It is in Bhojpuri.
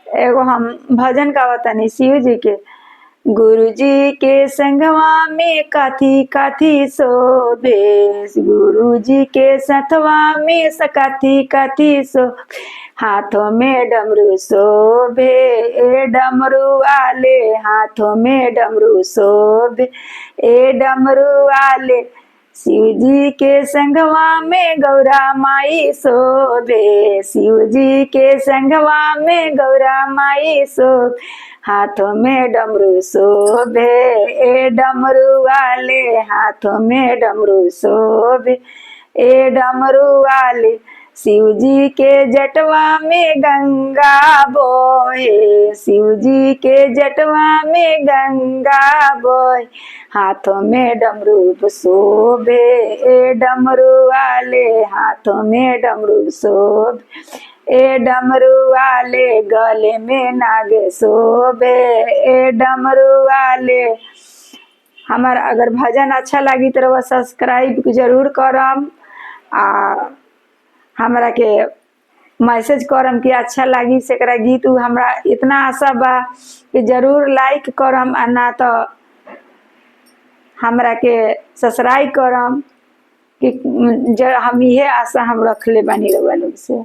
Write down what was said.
एगो हम भजन गावतानी शिव जी के। गुरु जी के संगवा में काथी काथी सोभे, गुरु जी के सथवा में सकाथी काथी सो, हाथों में डमरू शोभे, ए डमरू वाले हाथों में डमरू शोभे, ए डमरू वाले। शिव जी के संगवा में गौरा माई शोभे, शिव जी के संगवा में गौरा माई शोभे, हाथों में डमरू शोभे, ए डमरू वाले हाथों में डमरू शोभे, ए डमरू वाले। शिव जी के जटवा में गंगा बोहे, शिव जी के जटवा में गंगा बोहे, हाथों में डमरू शोभे, ए डमरू वाले हाथों में डमरू शोभे, ए डमरू वाले गले में नाग शोभे, ए डमरू वाले। हमार अगर भजन अच्छा लगी तो वह सब्सक्राइब जरूर करम, आ हमरा के मैसेज करम कि अच्छा लगी से गीत। हमरा इतना आशा बा कि जरूर लाइक करम, आ ना तो हमरा के सब्सक्राइब करम कि हम ये आशा हम रखले बानी रउआ लोग से।